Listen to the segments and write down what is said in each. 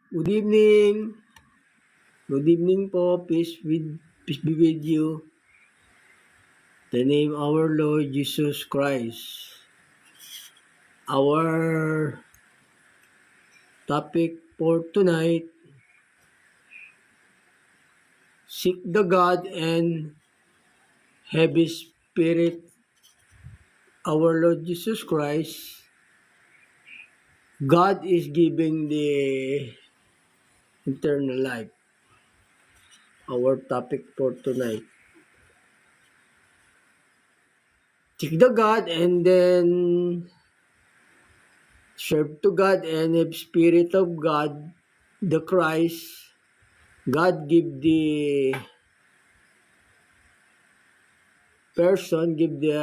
Good evening. Good evening po. Peace be with you. The name our Lord Jesus Christ. Our topic for tonight, seek the God and heavy spirit, our Lord Jesus Christ. God is giving the eternal life. Our topic for tonight. Seek the God and then serve to God and the Spirit of God, the Christ. God give the person, give the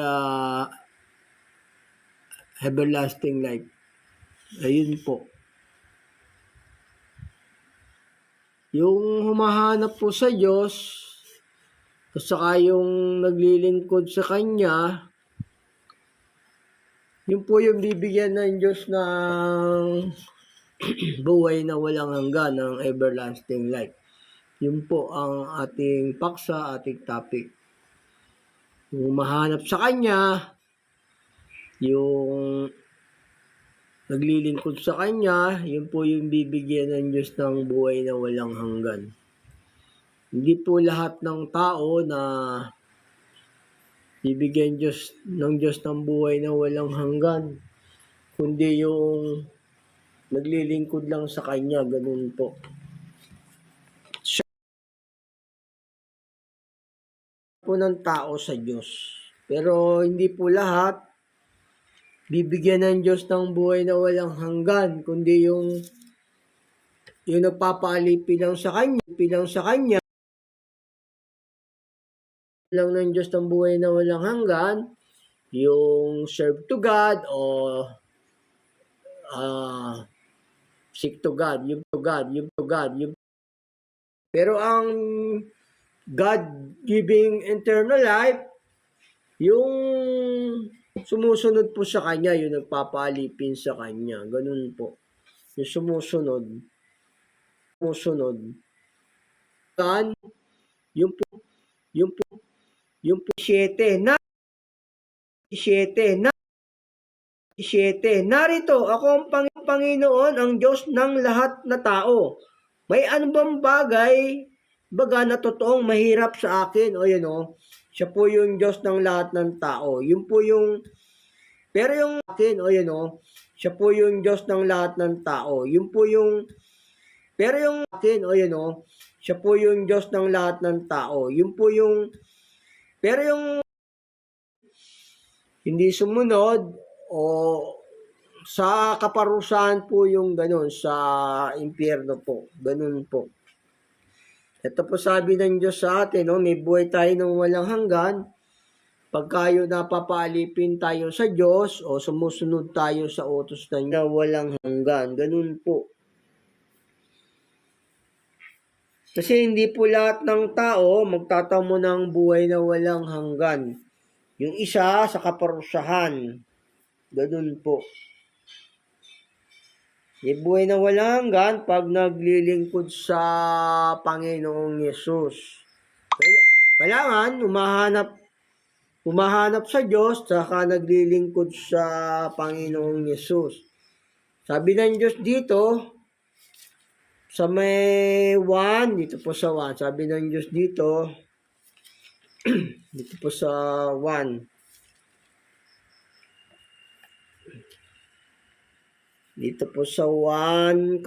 everlasting life. Ayun po. Yung humahanap po sa Diyos, at saka yung naglilingkod sa Kanya, yun po yung bibigyan ng Diyos ng buhay na walang hanggan, ng everlasting life. Yun po ang ating paksa, ating topic. Yung humahanap sa Kanya, yung naglilingkod sa Kanya, yun po yung bibigyan ng Diyos ng buhay na walang hanggan. Hindi po lahat ng tao na bibigyan ng Diyos ng buhay na walang hanggan, kundi yung naglilingkod lang sa Kanya, ganun po. Siya po ng tao sa Diyos. Pero hindi po lahat bibigyan ng Diyos ng buhay na walang hanggan, kundi yung nagpapaalipin lang sa Kanya, lang ng Diyos ng buhay na walang hanggan, yung serve to God o seek to God, yung to God. Pero ang God-giving eternal life, yung sumusunod po sa Kanya, yung nagpapaalipin sa Kanya, ganun po. Yung sumusunod. Yung 7 narito ako ang Panginoon, ang Diyos ng lahat na tao. May ano bang baga na totoong mahirap sa akin? O yun o, siya po yung Diyos ng lahat ng tao. Yun po yung, pero yung akin, o yun o, siya po yung Diyos ng lahat ng tao. Yun po yung, pero yung akin, o yun o, siya po yung Diyos ng lahat ng tao. Yun po yung, pero yung hindi sumunod o sa kaparusahan po yung ganun, sa impyerno po. Ganun po. Ito po sabi ng Diyos sa atin, no? May buhay tayo ng walang hanggan. Pagkayo napapaalipin tayo sa Diyos o sumusunod tayo sa utos ng Diyos, walang hanggan. Ganun po. Kasi hindi po lahat ng tao magtatamo ng buhay na walang hanggan. Yung isa sa kaparusahan. Ganun po. May buhay na walang hanggan pag naglilingkod sa Panginoong Yesus. Kailangan humahanap sa Diyos saka naglilingkod sa Panginoong Yesus. Sabi ng Diyos dito, sa may 1, dito po sa 1, sabi ng Diyos dito, dito po sa 1. Dito po sa 1:14,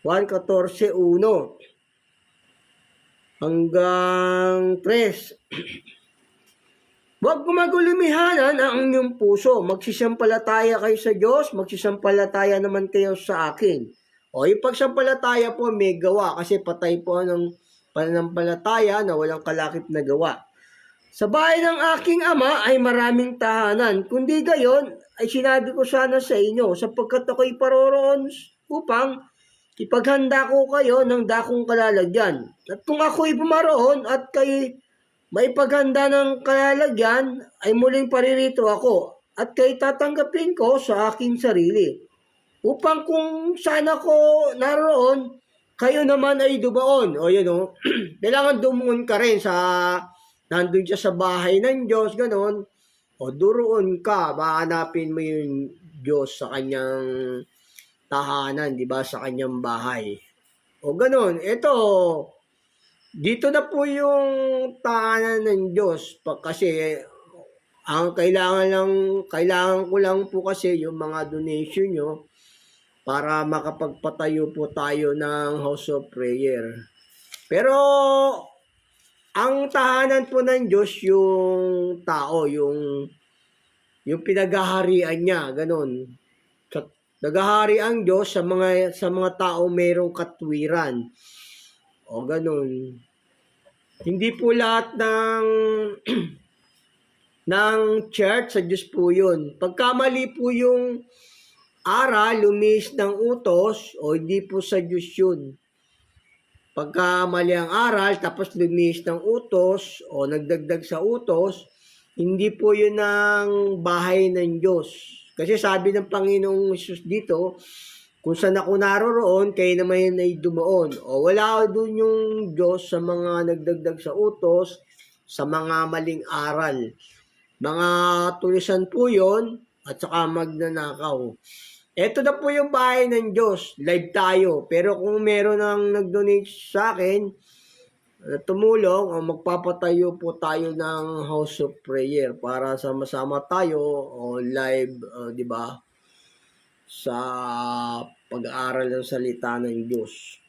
1:14, 1 hanggang 3. Huwag gumagulumihanan ang inyong puso. Magsisampalataya kayo sa Diyos, magsisampalataya naman kayo sa akin. O, yung pagsampalataya po may gawa kasi patay po ng pananampalataya na walang kalakip na gawa. Sa bahay ng aking ama ay maraming tahanan. Kundi gayon ay sinabi ko sana sa inyo sapagkat ako'y paroroon upang ipaghanda ko kayo ng dakong kalalagyan. At kung ako'y pumaroon at kayo may paghanda ng kalalagyan, ay muling paririto ako at kay tatanggapin ko sa aking sarili. upang kung saan ako naroon, kayo naman ay dumaon. O yun o, kailangan dumuon ka rin sa, nandun siya sa bahay ng Diyos, ganon. O duroon ka, mahanapin mo yung Diyos sa kanyang tahanan, di ba, sa kanyang bahay. O ganon, ito, dito na po yung tahanan ng Diyos. Kasi ang kailangan ko lang po kasi yung mga donation nyo para makapagpatayo po tayo ng House of Prayer. Pero ang tahanan po ng Diyos yung tao, yung pinaghaharian niya, ganun. Naghahari ang Diyos sa mga tao mayroong katwiran. O ganun. Hindi po lahat ng ng church sa Diyos po yun. Pagkamali po yung aral, lumis ng utos, o hindi po sa Diyos yun. Pagka mali ang aral, tapos lumis ng utos, o nagdagdag sa utos, hindi po yun ang bahay ng Diyos. Kasi sabi ng Panginoong Jesus dito, kung saan ako naroroon, kayo naman yun ay dumaon. O wala doon yung Diyos sa mga nagdagdag sa utos, sa mga maling aral. Mga tulisan po yun, at saka magnanakaw. Ito na po yung bahay ng Diyos. Live tayo. Pero kung meron ang nag-donate sa akin, tumulong, magpapatayo po tayo ng House of Prayer para sama-sama tayo o live, di ba? Sa pag-aaral ng salita ng Diyos.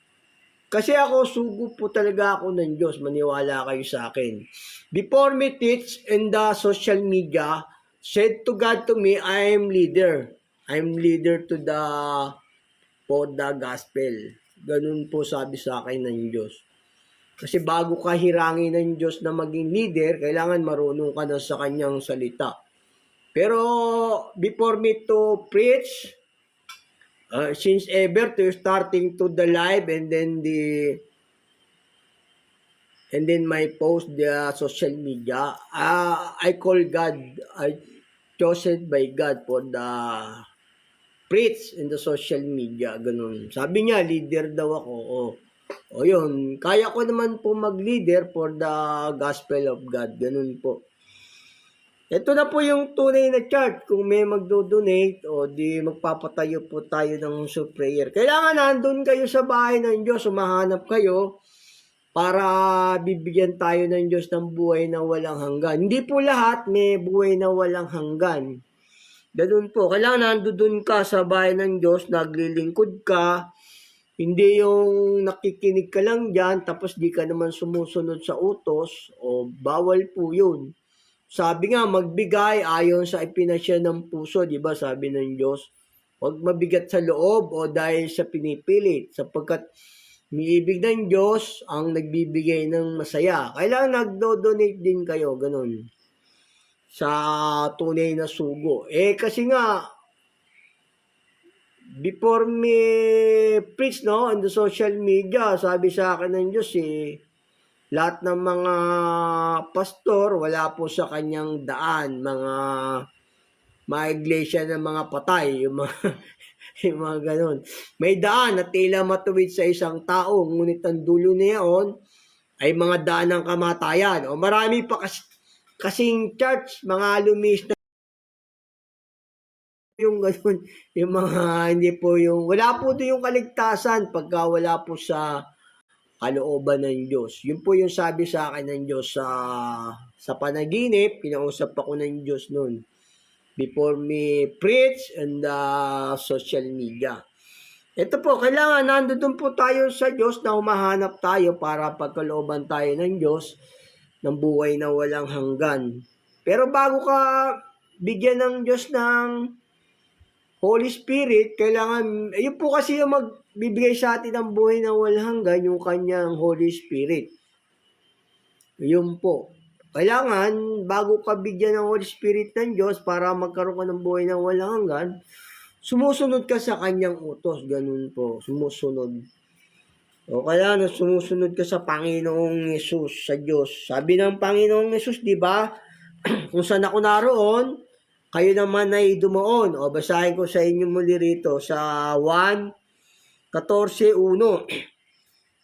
Kasi ako, sugo po talaga ako ng Diyos. Maniwala kayo sa akin. Before me teach in the social media, said to God to me, I am leader. I'm leader to the gospel. Ganun po sabi sa akin ng Diyos. Kasi bago ka hirangin ng Diyos na maging leader, kailangan marunong ka na sa kanyang salita. Pero before me to preach, since ever to starting to the live and then my post the social media, I call God, I chosen by God for the preach in the social media, ganun. Sabi niya, leader daw ako. O yun, kaya ko naman po mag-leader for the gospel of God, ganun po. Ito na po yung tunay na chart. Kung may magdo-donate o di magpapatayo po tayo ng House of Prayer. Kailangan nandun kayo sa bahay ng Diyos, humahanap kayo para bibigyan tayo ng Diyos ng buhay na walang hanggan. Hindi po lahat may buhay na walang hanggan. Ganun po. Kailangan nandun ka sa bahay ng Diyos, naglilingkod ka, hindi yung nakikinig ka lang dyan, tapos di ka naman sumusunod sa utos, o bawal po yun. Sabi nga, magbigay ayon sa ipinasya ng puso, di ba? Sabi ng Diyos, huwag mabigat sa loob o dahil sa pinipilit, sapagkat miibig ng Diyos ang nagbibigay ng masaya. Kailangan nagdo-donate din kayo, ganun, sa tunay na sugo. Kasi nga, before me preach, no, on the social media, sabi sa akin ng Diyos, lahat ng mga pastor, wala po sa kanyang daan, mga iglesia ng mga patay, yung mga ganun. May daan na tila matuwid sa isang tao, ngunit ang dulo niyaon ay mga daan ng kamatayan. O marami pa kasing church, mga lumis na yung ganun, yung mga hindi po yung, wala po doon yung kaligtasan pagka wala po sa kalooban ng Diyos. Yun po yung sabi sa akin ng Diyos sa panaginip, pinausap ako ng Diyos noon before me preach and social media. Ito po, kailangan nandun po tayo sa Diyos na humahanap tayo para pagkalooban tayo ng Diyos ng buhay na walang hanggan. Pero bago ka bigyan ng Diyos ng Holy Spirit, kailangan, yun po kasi yung magbibigay sa atin ng buhay na walang hanggan, yung kanyang Holy Spirit. Yun po. Kailangan, bago ka bigyan ng Holy Spirit ng Diyos para magkaroon ka ng buhay na walang hanggan, sumusunod ka sa kanyang utos. Ganun po, sumusunod. O kaya sumusunod ka sa Panginoong Yesus, sa Diyos. Sabi ng Panginoong Yesus, di ba? Kung saan ako naroon, kayo naman ay dumaon. O basahin ko sa inyo muli rito sa 1:14:1.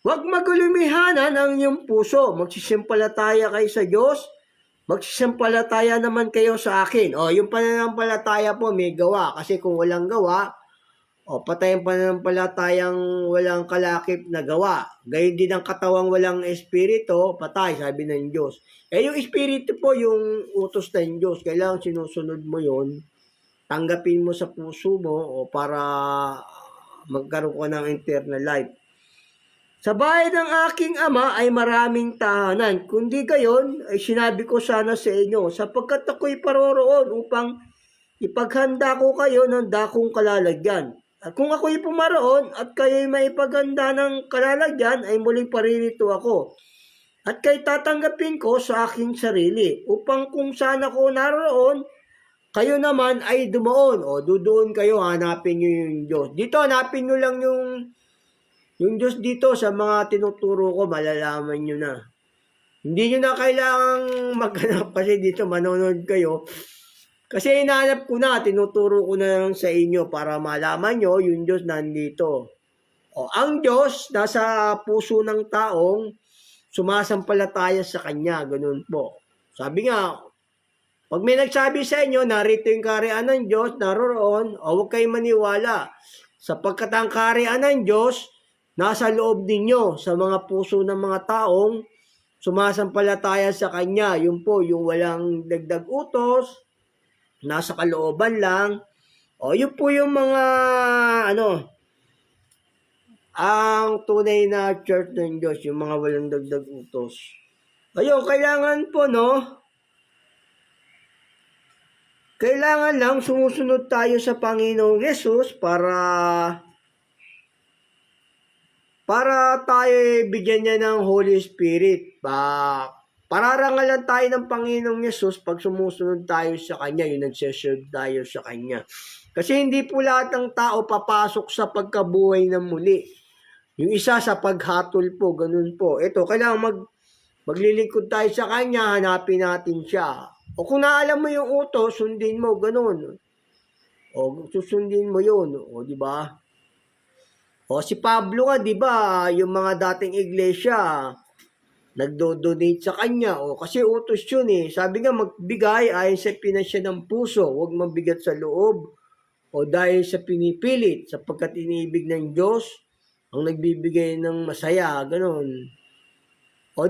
Huwag magulumihanan ang iyong puso. Magsisimpalataya kayo sa Diyos. Magsisimpalataya naman kayo sa akin. O, yung pananampalataya po may gawa. Kasi kung walang gawa, patay ang pananampalatayang walang kalakip na gawa. Gayon din ang katawang walang espiritu, patay, sabi ng Diyos. Yung espiritu po, yung utos ng Diyos, kailangan sinusunod mo yon, tanggapin mo sa puso mo para magkaroon ka ng eternal life. Sa bahay ng aking ama ay maraming tahanan. Kundi gayon, ay sinabi ko sana sa inyo, sapagkat ako'y paroroon upang ipaghanda ko kayo ng dakong kalalagyan. At kung ako'y pumaroon at kayo'y maipaganda ng kalalagyan, ay muling paririto ako. At kayo tatanggapin ko sa aking sarili, upang kung saan ako naroon, kayo naman ay dumaon. O, doon kayo, hanapin nyo yung Diyos. Dito, hanapin nyo lang yung Diyos dito sa mga tinuturo ko, malalaman nyo na. Hindi nyo na kailangang maghanap kasi dito manonood kayo. Kasi hinahanap ko na, tinuturo ko na lang sa inyo para malaman nyo yung Diyos nandito. Ang Diyos nasa puso ng taong sumasampalataya sa Kanya, ganun po. Sabi nga, pag may nagsabi sa inyo, narito yung kaharian ng Diyos, naroon, huwag kayong maniwala. Sapagkat ang kaharian ng Diyos, nasa loob ninyo, sa mga puso ng mga taong sumasampalataya sa Kanya. Yun po, yung walang dagdag utos, nasa kalooban lang. Yun po yung mga, ang tunay na church ng Diyos, yung mga walang dagdag utos. Ayun, kailangan po, kailangan lang sumusunod tayo sa Panginoong Yesus para tayo bigyan niya ng Holy Spirit. Pararangalan tayo ng Panginoong Yesus pag sumusunod tayo sa Kanya, yung nagseserve tayo sa Kanya. Kasi hindi po lahat ng tao papasok sa pagkabuhay ng muli. Yung isa sa paghatol po, ganun po. Ito, kailangan maglilingkod tayo sa Kanya, hanapin natin siya. O kung naalam mo yung utos, sundin mo, ganun. Susundin mo yun, di ba? Si Pablo nga, di ba, yung mga dating iglesia, nagdo-donate sa kanya. Kasi utos yun eh. Sabi nga, magbigay ayon sa pinasya ng puso, huwag mabigat sa loob. Dahil sa pinipilit, sapagkat iniibig ng Diyos, ang nagbibigay ng masaya, ganun.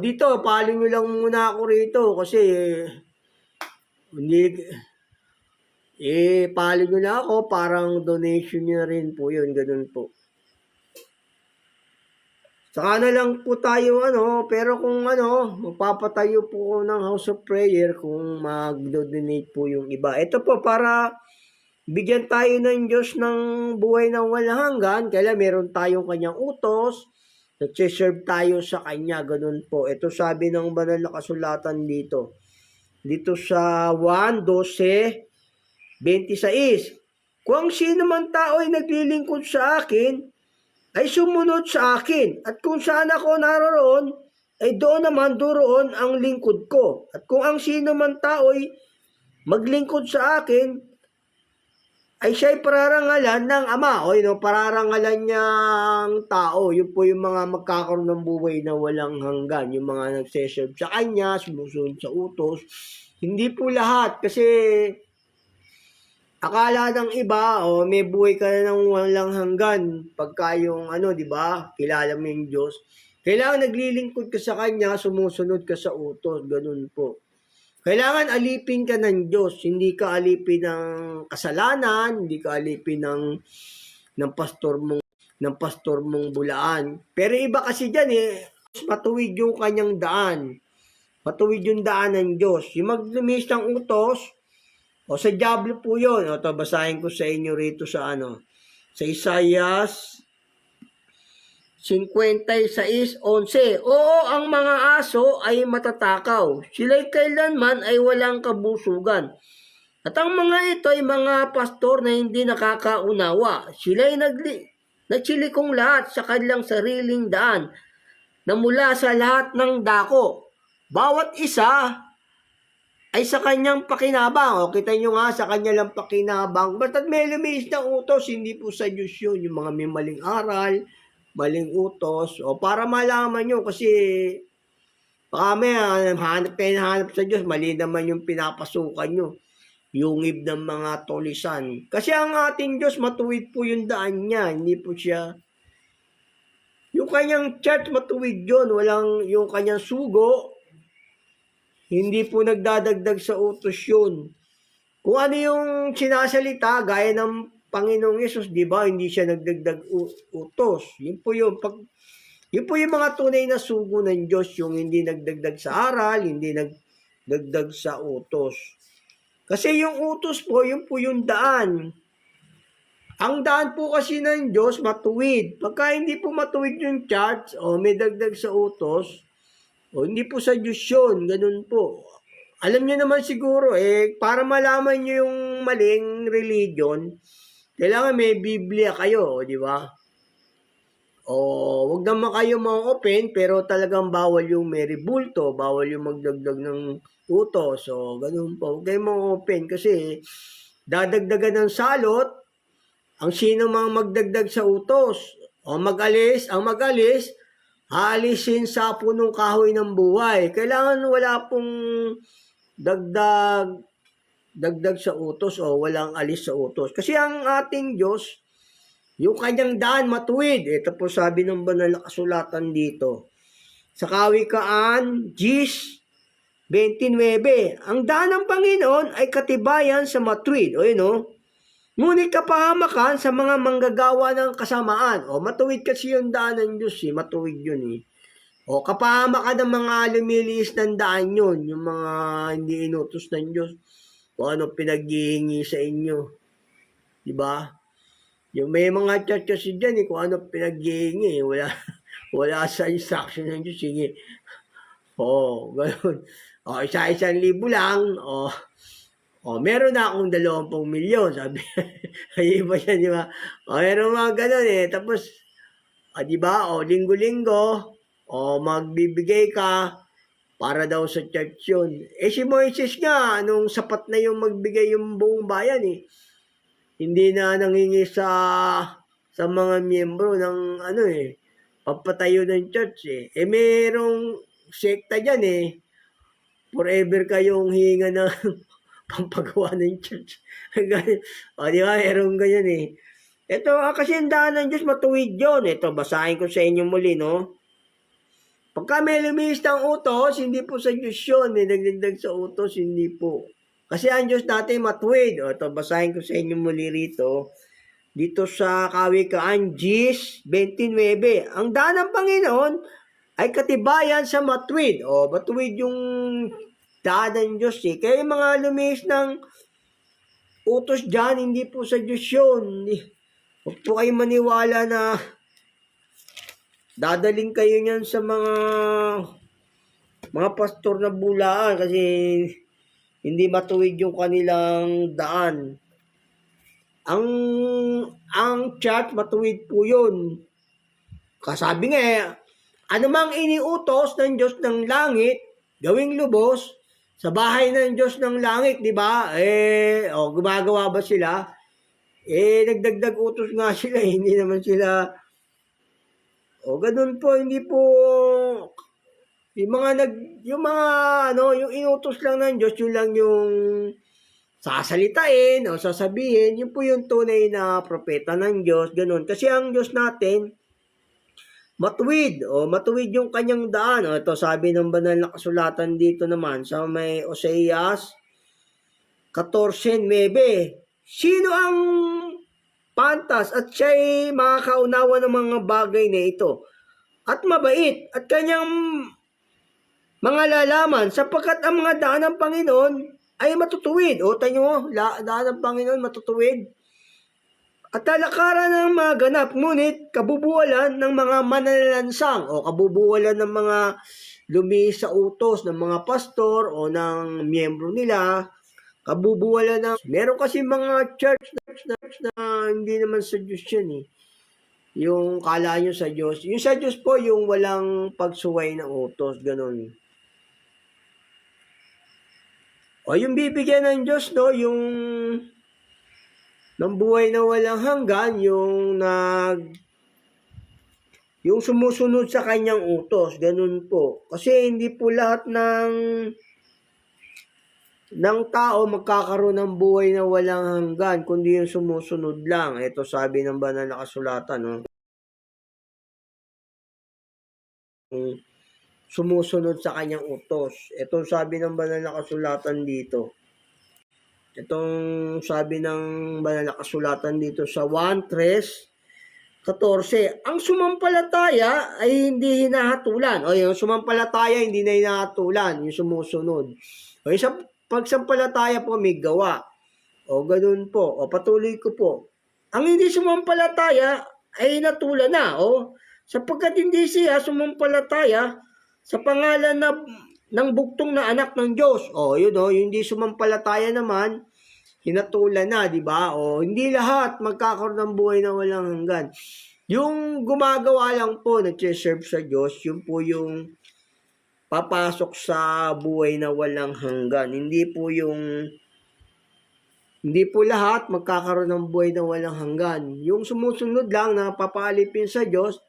Dito, palo nyo lang muna ako rito kasi palo nyo na ako, parang donation nyo na rin po yun, ganun po. Saka na lang po tayo, pero kung magpapatayo po ng house of prayer kung mag-donate po yung iba. Ito po para bigyan tayo ng Diyos ng buhay ng walang hanggan, kaya meron tayong kanyang utos, nag-serve tayo sa kanya, ganun po. Ito sabi ng banal na kasulatan dito. Dito sa 1:12-26. Kung sino man tao ay naglilingkod sa akin, ay sumunod sa akin. At kung saan ako naroon, ay doon naman doroon ang lingkod ko. At kung ang sino man tao ay maglingkod sa akin, ay siya'y pararangalan ng Ama. Pararangalan niyang tao. Yun po yung mga magkakaroon ng buhay na walang hanggan. Yung mga nagseserve sa Kanya, sumusunod sa utos. Hindi po lahat. Kasi akala ng iba, may buhay ka na ng walang hanggan. Pagka yung, di ba, kilala mo yung Diyos. Kailangan naglilingkod ka sa Kanya, sumusunod ka sa utos. Ganun po. Kailangan alipin ka ng Diyos. Hindi ka alipin ng kasalanan, hindi ka alipin ng pastor mong bulaan. Pero iba kasi dyan matuwid yung kanyang daan. Matuwid yung daan ng Diyos. Yung maglumis ng utos, sa Diablo po yun. Ito, basahin ko sa inyo rito sa sa Isaiah 56:11. Oo, ang mga aso ay matatakaw. Sila'y kailanman ay walang kabusugan. At ang mga ito ay mga pastor na hindi nakakaunawa. Sila'y nagsilikong lahat sa kanilang sariling daan na mula sa lahat ng dako. Bawat isa ay sa kanyang pakinabang. O, kita nyo nga, sa kanya lang pakinabang. Basta't may lumihis ng utos, hindi po sa Diyos yun. Yung mga may maling aral, maling utos. O, para malaman nyo, kasi baka may hanap sa Diyos, mali naman yung pinapasukan nyo. Yungib ng mga tulisan. Kasi ang ating Diyos, matuwid po yung daan niya. Hindi po siya, yung kanyang church, matuwid yun. Walang yung kanyang sugo, hindi po nagdadagdag sa utos yun. Kung ano yung sinasalita, gaya ng Panginoong Yesus, di ba? Hindi siya nagdagdag utos. Yun po yung mga tunay na sugo ng Diyos, yung hindi nagdagdag sa aral, hindi nagdagdag sa utos. Kasi yung utos po, yun po yung daan. Ang daan po kasi ng Diyos, matuwid. Pagka hindi po matuwid yung church, o may dagdag sa utos, o hindi po sa Diyos yun, ganun po. Alam niyo naman siguro, para malaman niyo yung maling religion, kailangan may Biblia kayo, di ba? O, wag naman kayo ma-open, pero talagang bawal yung may rebulto, bawal yung magdagdag ng utos, o ganun po. Huwag kayo ma-open kasi dadagdagan ng salot, ang sino mang magdagdag sa utos, o ang mag-alis, alisin sa punong kahoy ng buhay. Kailangan wala pong dagdag sa utos o walang alis sa utos. Kasi ang ating Diyos, yung kanyang daan matuwid. Ito po sabi ng banal na kasulatan dito. Sa Kawikaan, Gis 29, ang daan ng Panginoon ay katibayan sa matuwid. O yun o. Ngunit kapahamakan sa mga manggagawa ng kasamaan. O, matuwid kasi yung daan ng Diyos matuwid yun O, kapahamakan ng mga lumiliis ng daan yun. Yung mga hindi inutos ng Diyos. Kung ano pinaghihingi sa inyo. Diba? Yung may mga church kasi dyan kung ano pinaghihingi. Wala sa instruction ng Diyos. Sige. O, ganun. O, 1,000 libo lang. Meron na akong 20 milyon, sabi. Ay, iba siya, di ba? Meron mga ganun Tapos, di ba? Linggo-linggo, magbibigay ka para daw sa church yun. Si Moises nga, nung sapat na yung magbigay yung buong bayan Hindi na nangingi sa mga miyembro ng papatayo ng church merong sekta dyan forever kayong hinga ng pampagawa ng church. Di ba? Merong ganyan Ito, kasi ang daan ng Diyos, matuwid yun. Ito, basahin ko sa inyo muli, no? Pagka may lumihis ng utos, hindi po sa Diyos yun. May nagdagdag sa utos, hindi po. Kasi ang Diyos natin matuwid. Ito, basahin ko sa inyo muli rito. Dito sa Kawikaan, Gis 29. Ang daan ng Panginoon ay katibayan sa matuwid. Matuwid yung daan ng Diyos Kaya yung mga lumihis ng utos dyan, hindi po sa Diyos yun. Huwag po kayo maniwala na dadaling kayo niyan sa mga pastor na bulaan kasi hindi matuwid yung kanilang daan. Ang church, matuwid po yun. Kasabi nga anumang iniutos ng Diyos ng langit, gawing lubos, sa bahay ng Diyos ng langit, di ba? Gumagawa ba sila? Nagdagdag utos nga sila, hindi naman sila. Ganun po, hindi po yung inutos lang ng Diyos, yun lang yung sasalitain o sasabihin, yun po yung tunay na propeta ng Diyos, ganun. Kasi ang Diyos natin, matuwid yung kanyang daan. Ito sabi ng banal na kasulatan dito naman sa may Oseas 14:9. Sino ang pantas at siya'y makakaunawa ng mga bagay na ito at mabait at kanyang mga lalaman sapagkat ang mga daan ng Panginoon ay matutuwid. Tanyo mo, daan ng Panginoon matutuwid. At talakaran ng mga ganap, ngunit kabubuwalan ng mga mananalansang o kabubuwalan ng mga lumihis sa utos ng mga pastor o ng miyembro nila, kabubuwalan ng... Meron kasi mga church na hindi naman sa Diyos yan Yung kala nyo sa Diyos. Yung sa Diyos po, yung walang pagsuway ng utos, ganun. O yung bibigyan ng Diyos, no, yung ng buhay na walang hanggan, yung sumusunod sa kanyang utos, ganun po. Kasi hindi po lahat ng tao magkakaroon ng buhay na walang hanggan, kundi yung sumusunod lang. Ito sabi ng banal na kasulatan, no? Sumusunod sa kanyang utos. Ito sabi ng banal na kasulatan dito. Itong sabi ng banal na kasulatan dito sa 1:14, ang sumampalataya ay hindi hinahatulan. O yung sumampalataya hindi na hinahatulan, yung sumusunod. O yung sa pagsampalataya po may gawa. O ganun po. O patuloy ko po. Ang hindi sumampalataya ay hinatulan na. O sapagkat hindi siya sumampalataya sa pangalan ng buktong na anak ng Diyos. O yun o, yung hindi sumampalataya naman, hinatulan na, di ba? O hindi lahat magkakaroon ng buhay na walang hanggan. Yung gumagawa lang po, nag-serve sa Diyos, yun po yung papasok sa buhay na walang hanggan. Hindi po lahat magkakaroon ng buhay na walang hanggan. Yung sumusunod lang na papaalipin sa Diyos,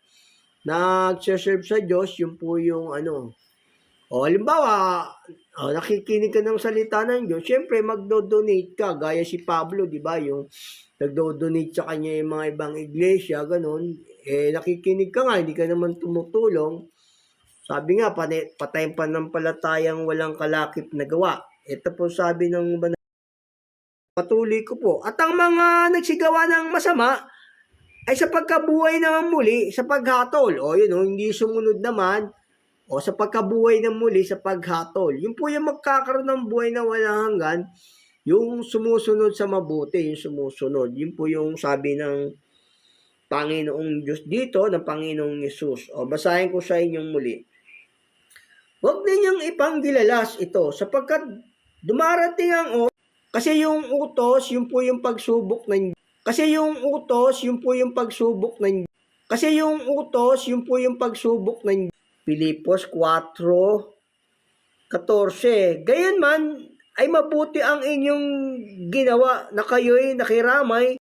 nag-serve sa Diyos, yun po yung ano. O halimbawa, nakikinig ka ng salita ng Diyos, syempre magdo-donate ka, gaya si Pablo, di ba? Yung nagdo-donate sa kanya yung mga ibang iglesia, ganun. Nakikinig ka nga, hindi ka naman tumutulong. Sabi nga, patayang panampalatayang walang kalakip na gawa. Ito po sabi ng patuloy ko po. At ang mga nagsigawa ng masama ay sa pagkabuhay naman muli, sa paghatol. O yun, hindi sumunod naman. O sa pagkabuhay ng muli, sa paghatol. Yun po yung magkakaroon ng buhay na walang hanggan, yung sumusunod sa mabuti, yung sumusunod. Yun po yung sabi ng Panginoong Diyos dito, ng Panginoong Yesus. O basahin ko sa inyong muli. Huwag ninyong ipanggilalas ito, sapagkat dumarating ang oras. Kasi yung utos, yun po yung pagsubok ng Pilipos 4:14. Gayunman ay mabuti ang inyong ginawa na kayo'y nakiramay,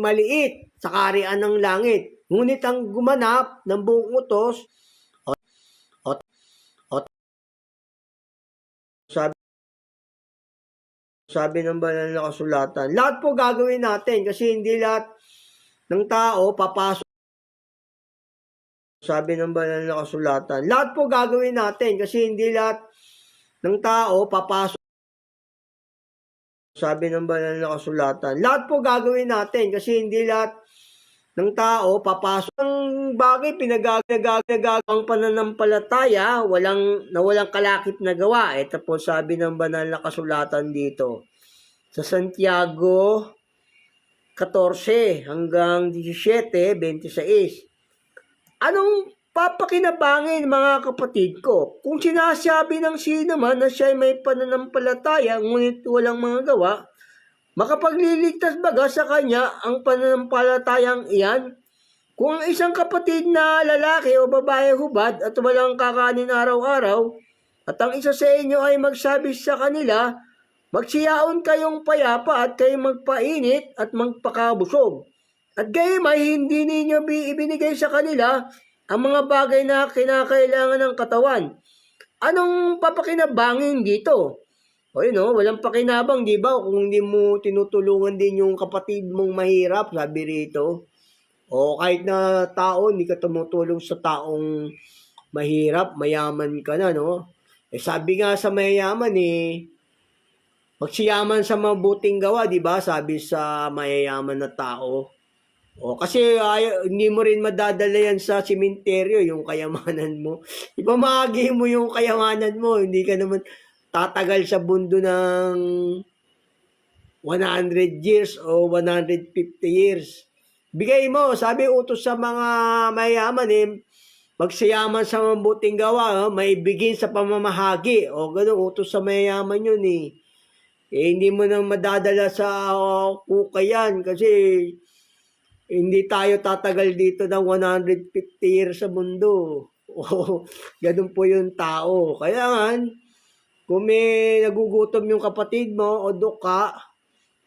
maliit sa kaharian ng langit. Ngunit ang gumanap ng buong utos, sabi ng banal na kasulatan, lahat po gagawin natin kasi hindi lahat ng tao papasok. Sabi ng banal na kasulatan, lahat po gagawin natin kasi hindi lahat ng tao papasok. Sabi ng banal na kasulatan, lahat po gagawin natin kasi hindi lahat ng tao papasok. Ang bagay pinagagawang pananampalataya, walang kalakip na gawa. Ito po sabi ng banal na kasulatan dito sa Santiago 14 hanggang 17:26. Anong papakinabangin mga kapatid ko? Kung sinasabi ng sino man na siya ay may pananampalataya ngunit walang mga gawa, makapagliligtas baga sa kanya ang pananampalatayang iyan? Kung ang isang kapatid na lalaki o babae hubad at walang kakanin araw-araw, at ang isa sa inyo ay magsabi sa kanila, magsiyaon kayong payapa at kayong magpainit at magpakabusog. At gayon ay hindi ninyo ibinigay sa kanila ang mga bagay na kinakailangan ng katawan. Anong papakinabangin dito? O yun o, walang pakinabang, di ba? Kung hindi mo tinutulungan din yung kapatid mong mahirap, sabi rito. O kahit na tao, hindi ka tumutulong sa taong mahirap, mayaman ka na, no? Sabi nga sa mayayaman magsiyaman sa mabuting gawa, di ba? Sabi sa mayayaman na tao. O kasi hindi mo rin madadala yan sa simenteryo, yung kayamanan mo. Ipamahagi mo yung kayamanan mo, hindi ka naman tatagal sa mundo ng 100 years o 150 years. Bigay mo, sabi utos sa mga mayaman magsiyaman sa mabuting gawa, may bigin sa pamamahagi. O gano'n, utos sa mayaman yun hindi mo nang madadala sa kukayan kasi Hindi tayo tatagal dito ng 150 years sa mundo. O, ganun po yung tao. Kaya nga, kung may nagugutom yung kapatid mo o duka,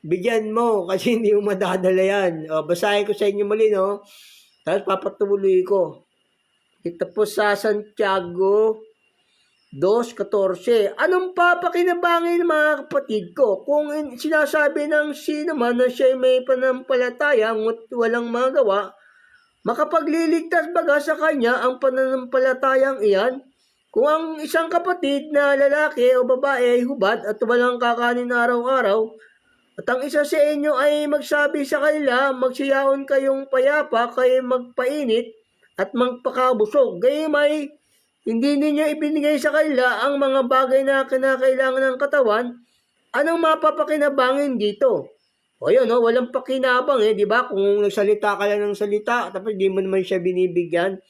bigyan mo kasi hindi mo madadala yan. O, basahin ko sa inyo muli, no? Tapos papatuloy ko. Ito po sa Santiago 2:14. Anong papakinabangin ng mga kapatid ko? Kung sinasabi ng sino man na siya may pananampalataya ngut walang magawa, makapagliligtas baga sa kanya ang pananampalatayang iyan? Kung ang isang kapatid na lalaki o babae ay hubad at walang kakanin araw-araw, at ang isa sa inyo ay magsabi sa kanila, magsiyaon kayong payapa, kayo magpainit at magpakabusog. Gayun may hindi ninyo ibinigay sa kanila ang mga bagay na kinakailangan ng katawan, anong mapapakinabangin dito? O yun, no? Walang pakinabang di ba? Kung nagsalita ka lang ng salita, tapos di mo naman siya binibigyan.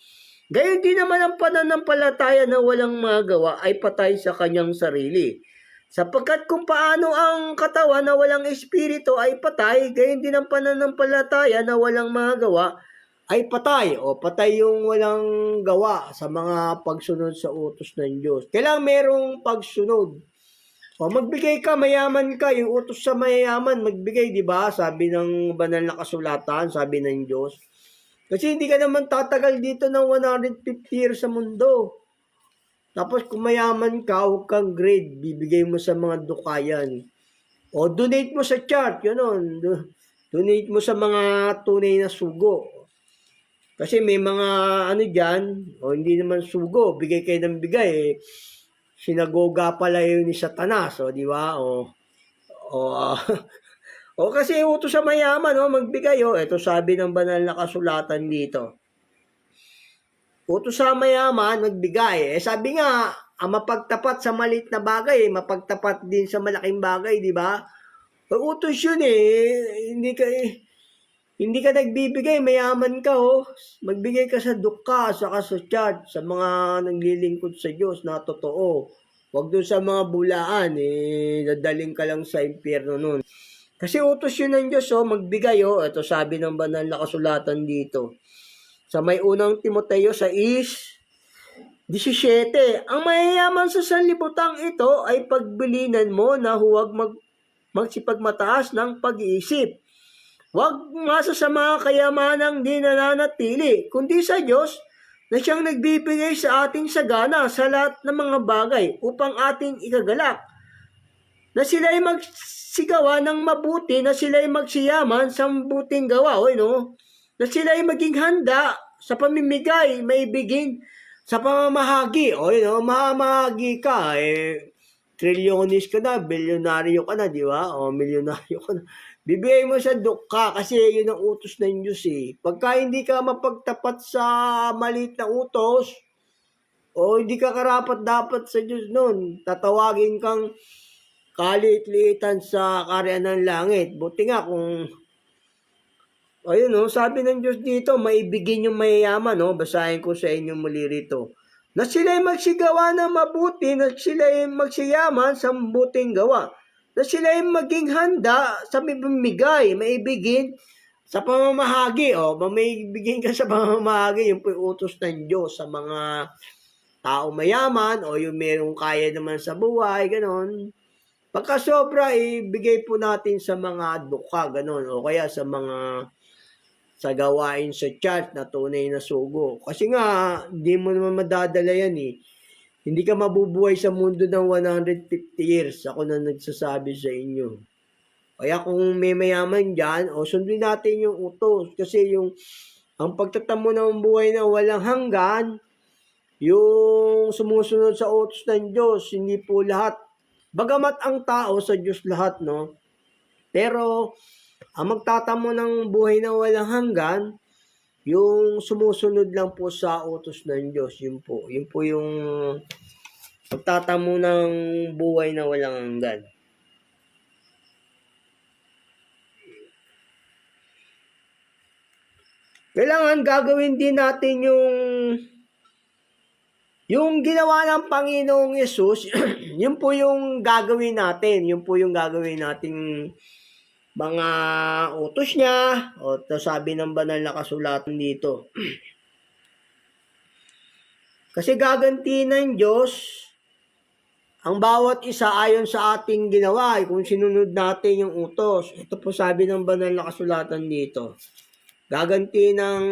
Gayon din naman ang pananampalataya na walang magawa ay patay sa kanyang sarili. Sapagkat kung paano ang katawan na walang espiritu ay patay, gayon din ang pananampalataya na walang magawa ay patay. O patay yung walang gawa sa mga pagsunod sa utos ng Diyos. Kailangan merong pagsunod. O magbigay ka, mayaman ka. Yung utos sa mayayaman, magbigay, di ba? Sabi ng banal na kasulatan, sabi ng Diyos. Kasi hindi ka naman tatagal dito ng 150 years sa mundo. Tapos kung mayaman ka, huwag kang grade, bibigay mo sa mga dukayan. O donate mo sa church, yun. Donate mo sa mga tunay na sugo. Kasi may mga dyan, o hindi naman sugo, bigay kayo ng bigay. Sinagoga pala yun ni Satanas, o di ba? O kasi utos sa mayaman, magbigay, ito sabi ng banal na kasulatan dito. Utos sa mayaman, magbigay. Sabi nga, ang mapagtapat sa maliit na bagay, mapagtapat din sa malaking bagay, di ba? Utos yun hindi ka nagbibigay, mayaman ka Magbigay ka sa duka, saka sa church, sa mga naglilingkod sa Diyos na totoo. Huwag doon sa mga bulaan, nadaling ka lang sa impyerno nun. Kasi utos yun ng Diyos, magbigay, Ito sabi ng banal na kasulatan dito. Sa may unang Timoteo 6:17, ang mayayaman sa sanlibutan ito ay pagbilinan mo na huwag magsipagmataas ng pag-iisip. Huwag umasa sa mga kayamanang di nananatili, kundi sa Diyos na siyang nagbibigay sa ating sagana sa lahat ng mga bagay upang ating ikagalak. Na sila'y magsigawa ng mabuti, na sila'y magsiyaman sa mabuting gawa, na sila'y maging handa sa pamimigay, maibigin sa pamamahagi. Mamamahagi ka, trilyonis ka na, bilyonaryo ka na, di ba? Milyonaryo ka na. Bibigay mo sa duka kasi yun ang utos ng Diyos Pagka hindi ka mapagtapat sa maliit na utos, o hindi ka karapat-dapat sa Diyos nun, tatawagin kang kalit-liitan sa karyan ng langit. Buti nga kung, sabi ng Diyos dito, maibigin yung mayayaman, basahin ko sa inyo muli rito. Na sila'y magsigawa ng mabuti, na sila'y magsiyaman sa mabuting gawa. Na sila'y maging handa sa pamimigay, maibigin sa pamamahagi. Maibigin ka sa pamamahagi, yung utos ng Diyos sa mga tao mayaman o yung merong kaya naman sa buhay, ganon. Pagka sobra, ibigay po natin sa mga duka, ganon. O kaya sa mga sa gawain sa church na tunay na sugo. Kasi nga, hindi mo naman madadala yan Hindi ka mabubuhay sa mundo ng 150 years. Ako na nagsasabi sa inyo. Kaya kung may mayaman dyan, sundin natin yung utos. Kasi ang pagtatamo ng buhay na walang hanggan, yung sumusunod sa utos ng Diyos, hindi po lahat. Bagamat ang tao sa Diyos lahat, Pero, ang magtatamo ng buhay na walang hanggan, yung sumusunod lang po sa utos ng Diyos, yun po yung magtatamo ng buhay na walang hanggan. Kailangan gagawin din natin yung ginawa ng Panginoong Yesus, yun po yung gagawin natin. Yun po yung gagawin natin mga utos niya. O ito sabi ng banal na kasulatan dito. Kasi gaganti ng Diyos ang bawat isa ayon sa ating ginawa, kung sinunod natin yung utos. Ito po sabi ng banal na kasulatan dito. Gaganti ng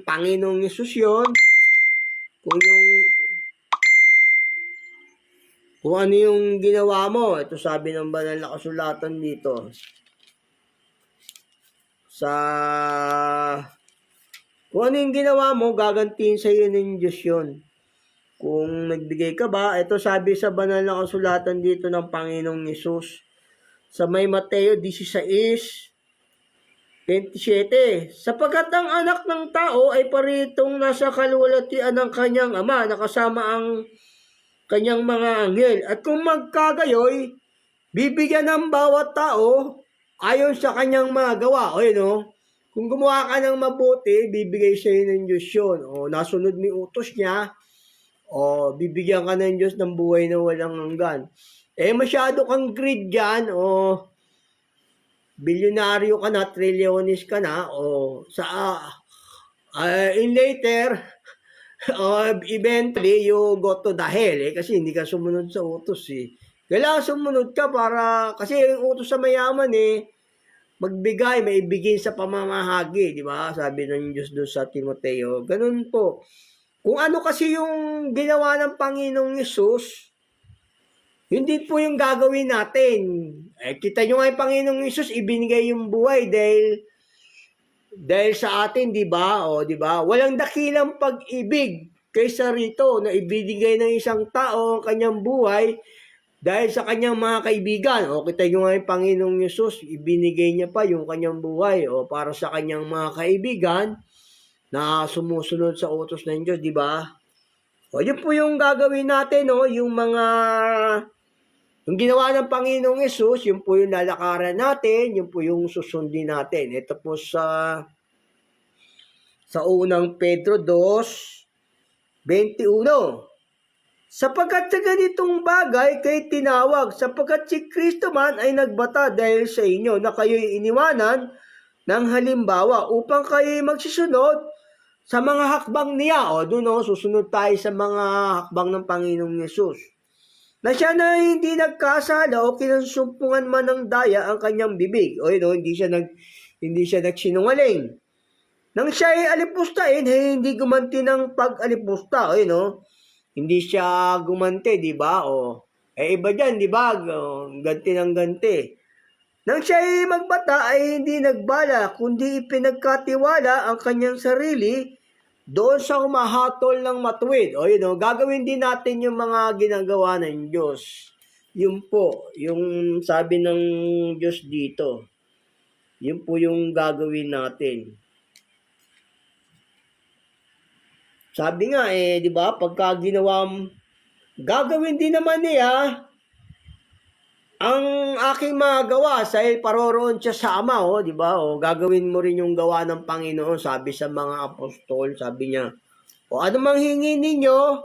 Panginoong Hesus yun kung ano yung ginawa mo. Ito sabi ng banal na kasulatan dito. Kung ano yung ginawa mo, gagantiin sa iyo ng Diyos yun. Kung nagbigay ka ba, ito sabi sa banal na kasulatan dito ng Panginoong Hesus. Sa may Mateo 16:27, sapagkat ang anak ng tao ay paritong nasa kaluwalhatian ng kanyang ama, nakasama ang kanyang mga anghel. At kung magkagayoy, bibigyan ng bawat tao ayon sa kanyang mga gawa. O yun, o. Kung gumawa ka ng mabuti, bibigay sa iyo ng Diyos yun. O nasunod mo yung utos niya, o bibigyan ka ng Diyos ng buhay na walang hanggan. Masyado kang greed dyan, o bilyonaryo ka na, trilyonis ka na, o in later, eventually, you go to the hell, kasi hindi ka sumunod sa utos, Kailangan sumunod ka kasi yung utos sa mayaman, magbigay, maibigay sa pamamahagi, di ba? Sabi ng Diyos doon sa Timoteo. Ganun po. Kung ano kasi yung ginawa ng Panginoong Hesus, hindi po yung gagawin natin. Kita nyo nga yung Panginoong Hesus, ibinigay yung buhay dahil sa atin, di ba? O, di ba? Walang dakilang pag-ibig kaysa rito na ibinigay ng isang tao ang kanyang buhay dahil sa kanyang mga kaibigan. O, kita nyo nga yung Panginoong Hesus, ibinigay niya pa yung kanyang buhay para sa kanyang mga kaibigan na sumusunod sa utos ng Diyos, di ba? O, yun po yung gagawin natin, yung ginawa ng Panginoong Hesus, yun po yung lalakaran natin, yun po yung susundin natin. Ito po sa unang Pedro 2:21. Sapagkat sa ganitong bagay kay tinawag, sapagkat si Kristo man ay nagbata dahil sa inyo na kayo'y iniwanan ng halimbawa upang kayo'y magsisunod sa mga hakbang niya. O doon, susunod tayo sa mga hakbang ng Panginoong Hesus. Na siya na hindi nagkasala o kinansumpungan man ng daya ang kanyang bibig. O yun, hindi siya nagsinungaling. Nang siya ay alipustain, hindi gumanti ng pag-alipusta. O yun, hindi siya gumanti, di ba? Iba dyan, di ba? Ganti ng ganti. Nang siya ay magbata ay hindi nagbala, kundi ipinagkatiwala ang kanyang sarili doon sa humahatol ng matuwid. O yun, gagawin din natin yung mga ginagawa ng Diyos. Yun po, yung sabi ng Diyos dito. Yun po yung gagawin natin. Sabi nga di ba, pagka gagawin din naman niya ang aking mga gawa dahil paroroon siya sa Ama, di ba? Gagawin mo rin yung gawa ng Panginoon, sabi sa mga apostol, sabi niya. Ano mang hingi ninyo,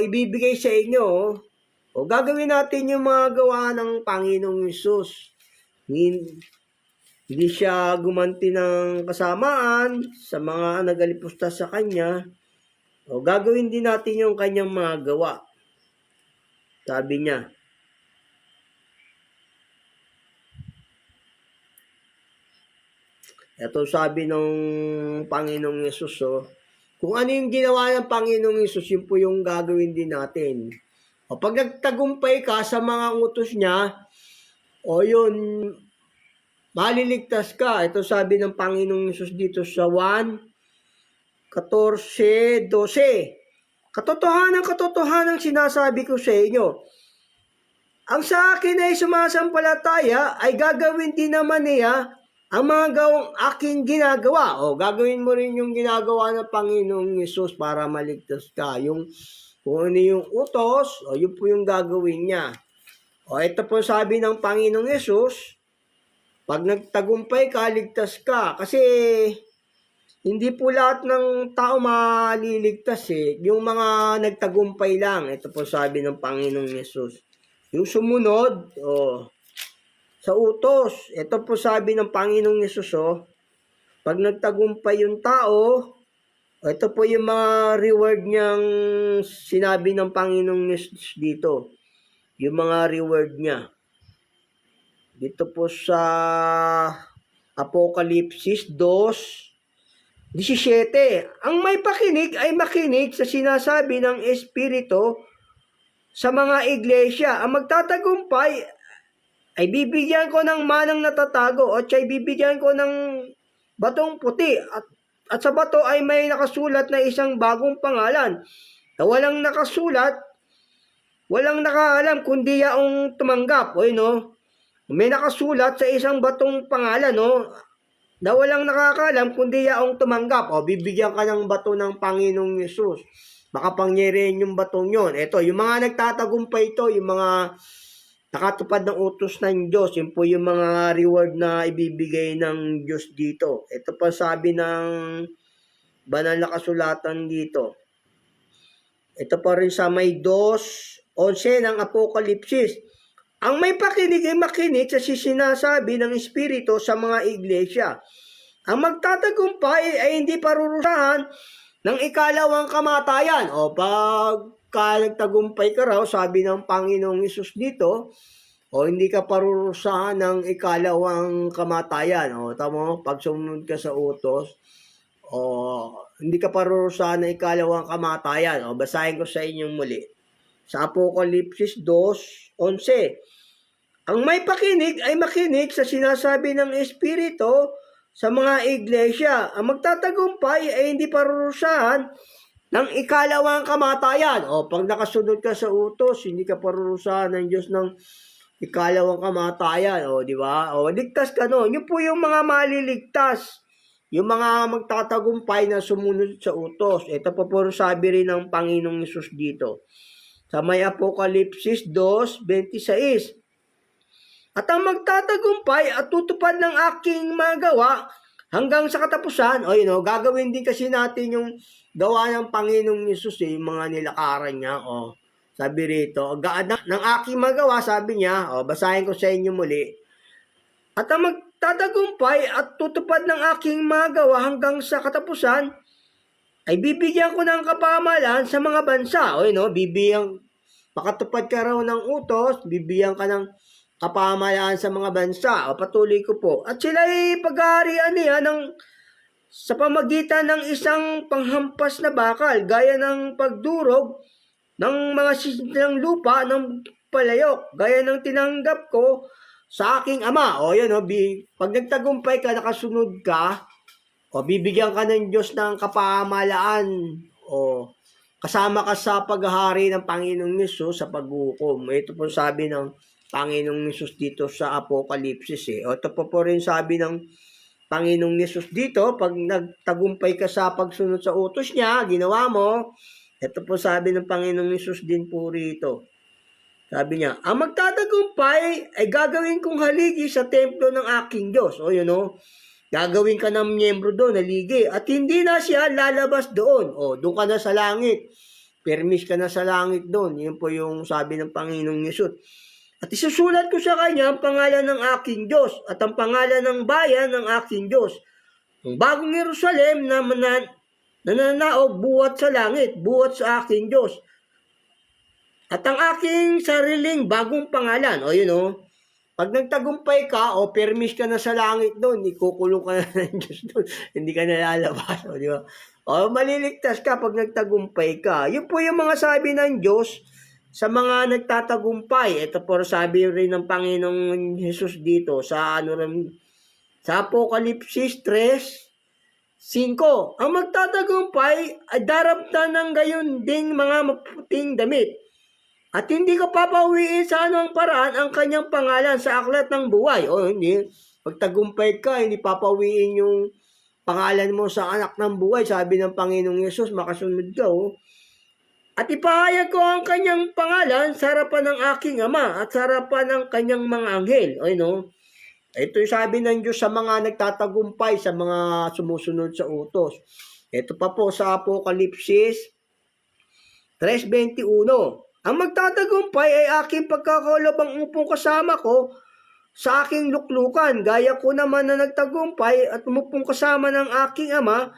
ibibigay sa inyo, gagawin natin yung mga gawa ng Panginoong Hesus. Hindi siya gumanti ng kasamaan sa mga nagalipusta sa kanya. Gagawin din natin yung kanyang mga gawa. Sabi niya. Ito sabi ng Panginoong Hesus, kung ano yung ginawa ng Panginoong Hesus, yun po yung gagawin din natin. Pag nagtagumpay ka sa mga utos niya, yun, maliligtas ka. Ito sabi ng Panginoong Hesus dito sa 1:14-12. Katotohanan sinasabi ko sa inyo, ang sa akin ay sumasampalataya ay gagawin din naman niya ang mga gawang aking ginagawa. Gagawin mo rin yung ginagawa ng Panginoong Hesus para maligtas ka. Kung ano yung utos, yun po yung gagawin niya. Ito po sabi ng Panginoong Hesus, pag nagtagumpay ka, ligtas ka. Kasi hindi po lahat ng tao maliligtas Yung mga nagtagumpay lang. Ito po sabi ng Panginoong Hesus. Yung sumunod, sa utos. Ito po sabi ng Panginoong Yesus, pag nagtagumpay yung tao, ito po yung mga reward niyang sinabi ng Panginoong Yesus dito. Yung mga reward niya. Dito po sa Apokalipsis 2:17. Ang may pakinig ay makinig sa sinasabi ng Espiritu sa mga iglesia. Ang magtatagumpay ay bibigyan ko ng manang natatago at ay bibigyan ko ng batong puti at sa bato ay may nakasulat na isang bagong pangalan na walang nakasulat, walang nakaalam kundi yaong tumanggap. May nakasulat sa isang batong pangalan, na walang nakakaalam kundi yaong tumanggap. Bibigyan ka ng bato ng Panginoong Yesus. Makapangyarihan yung batong yon. Ito, yung mga nagtatagumpay ito, yung mga nakatupad ng utos ng Diyos, yun po yung mga reward na ibibigay ng Diyos dito. Ito pa sabi ng banal na kasulatan dito. Ito pa rin sa may 2:11 ng Apokalipsis. Ang may pakinig ay makinig sa sinasabi ng Espiritu sa mga iglesia. Ang magtatagumpay ay hindi parurusahan ng ikalawang kamatayan. Pagka nagtagumpay ka raw, sabi ng Panginoong Hesus dito, hindi ka parurusahan ng ikalawang kamatayan. Tama, pag sumunod ka sa utos, hindi ka parurusahan ng ikalawang kamatayan. Basahin ko sa inyong muli. Sa Apokalipsis 2:11. Ang may pakinig ay makinig sa sinasabi ng Espiritu sa mga iglesia. Ang magtatagumpay ay hindi parurusahan ng ikalawang kamatayan. Pag nakasunod ka sa utos, hindi ka parurusahan ng Diyos ng ikalawang kamatayan. Di ba? Ligtas ka no. Yun po yung mga maliligtas. Yung mga magtatagumpay na sumunod sa utos. Ito po sabi rin ng Panginoong Hesus dito. Sa may Apokalipsis 2:26. At ang magtatagumpay at tutupad ng aking mga gawa hanggang sa katapusan, gagawin din kasi natin yung gawa ng Panginoong Hesus, yung mga nilakaran niya. Sabi rito, ng aking mga gawa, sabi niya, basahin ko sa inyo muli. At ang magtatagumpay at tutupad ng aking mga gawa hanggang sa katapusan, ay bibigyan ko ng kapamahalaan sa mga bansa. Makatupad ka raw ng utos, bibigyan ka ng kapamahalaan sa mga bansa. Patuloy ko po. At sila ay pag-aarian niya sa pamagitan ng isang panghampas na bakal, gaya ng pagdurog ng mga ng lupa ng palayok, gaya ng tinanggap ko sa aking ama. Pag nagtagumpay ka, nakasunod ka, bibigyan ka ng Diyos ng kapamahalaan. Kasama ka sa paghahari ng Panginoong Hesus sa paghukom. Ito po sabi ng Panginoong Hesus dito sa Apokalipsis. Ito po rin sabi ng Panginoong Hesus dito, pag nagtagumpay ka sa pagsunod sa utos niya, ginawa mo, ito po sabi ng Panginoong Hesus din po rito. Sabi niya, ang magtatagumpay ay gagawin kong haligi sa templo ng aking Diyos. Gagawin ka ng miyembro doon, haligi. At hindi na siya lalabas doon. Doon ka na sa langit. Permis ka na sa langit doon. Yun po yung sabi ng Panginoong Hesus. At isusulat ko sa kanya ang pangalan ng aking Diyos at ang pangalan ng bayan ng aking Diyos. Ang bagong Jerusalem na nananaog buhat sa langit, buhat sa aking Diyos. At ang aking sariling bagong pangalan. Pag nagtagumpay ka, permis ka na sa langit doon, ikukulong ka na ng Diyos doon. Hindi ka na lalabas. Di ba? Maliligtas ka pag nagtagumpay ka. Yun po yung mga sabi ng Diyos sa mga nagtatagumpay. Ito po sabi rin ng Panginoong Hesus dito sa Apokalipsis 3:5. Ang magtatagumpay ay daramtan ng gayon ding mga maputing damit. At hindi ka papawiin sa anong paraan ang kanyang pangalan sa aklat ng buhay. Hindi. Pagtagumpay ka, hindi papawiin yung pangalan mo sa anak ng buhay. Sabi ng Panginoong Hesus, makasunod ka. At ipahayag ko ang kanyang pangalan sa harapan ng aking ama at sa harapan ng kanyang mga anghel. Ito yung sabi ng Diyos sa mga nagtatagumpay, sa mga sumusunod sa utos. Ito pa po sa Apokalipsis 3:21. Ang magtatagumpay ay aking pagkakaulabang upong kasama ko sa aking luklukan, gaya ko naman na nagtagumpay at umupong kasama ng aking ama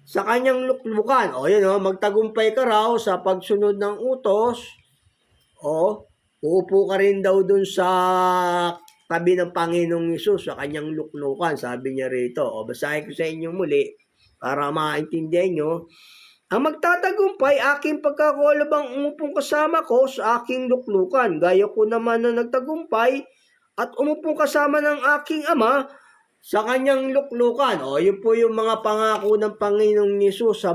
sa kanyang luklukan. O yun, magtagumpay ka raw sa pagsunod ng utos. O, uupo ka rin daw dun sa tabi ng Panginoong Hesus sa kanyang luklukan. Sabi niya rito. O, basahin ko sa inyo muli para maintindihan nyo. Ang magtatagumpay, aking pagkakulabang umupong kasama ko sa aking luklukan. Gaya ko naman na nagtagumpay at umupong kasama ng aking ama sa kanyang luklukan. O, yun po yung mga pangako ng Panginoong Hesus sa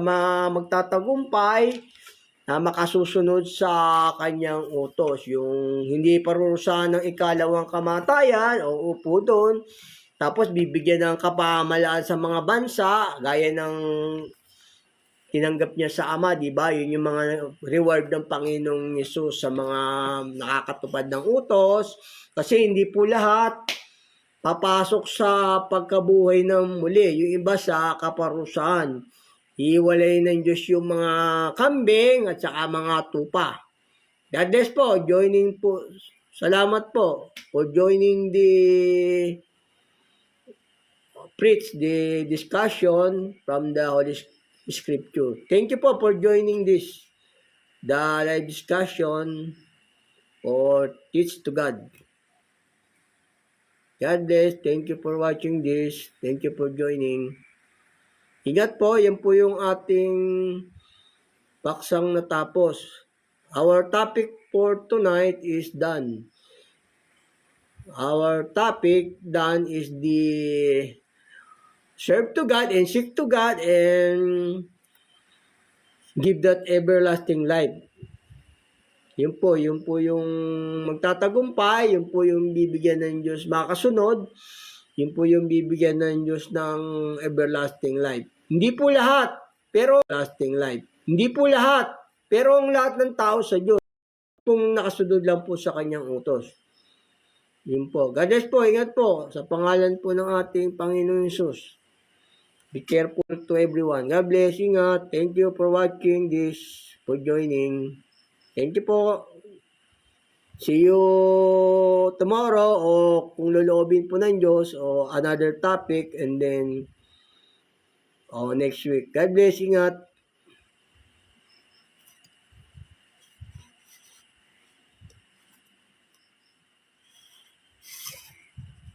magtatagumpay na makasusunod sa kanyang utos. Yung hindi parurusahan ng ikalawang kamatayan, o upo doon. Tapos bibigyan ng kapamahalaan sa mga bansa, gaya ng tinanggap niya sa Ama, di ba? Yun yung mga reward ng Panginoong Hesus sa mga nakakatupad ng utos. Kasi hindi po lahat papasok sa pagkabuhay ng muli. Yung iba sa kaparusahan. Iwalay ng Diyos yung mga kambing at saka mga tupa. God bless po. Joining po. Salamat po for joining the the discussion from the Holy Scripture. Thank you po for joining this, the live discussion or Teach to God. God bless. Thank you for watching this. Thank you for joining. Ingat po, yan po yung ating paksang natapos. Our topic for tonight is done. Our topic done is the serve to God and seek to God and give that everlasting life. Yun po yung magtatagumpay, yun po yung bibigyan ng Diyos makasunod, yun po yung bibigyan ng Diyos ng everlasting life. Hindi po lahat, pero everlasting life. Hindi po lahat, pero ang lahat ng tao sa Diyos, kung nakasunod lang po sa kanyang utos. Yun po. God bless po, ingat po, sa pangalan po ng ating Panginoon Hesus. Be careful to everyone. God bless, ingat. Thank you for watching this, for joining. Thank you po. See you tomorrow o kung loloobin po ng Diyos o another topic and then next week. God bless, ingat.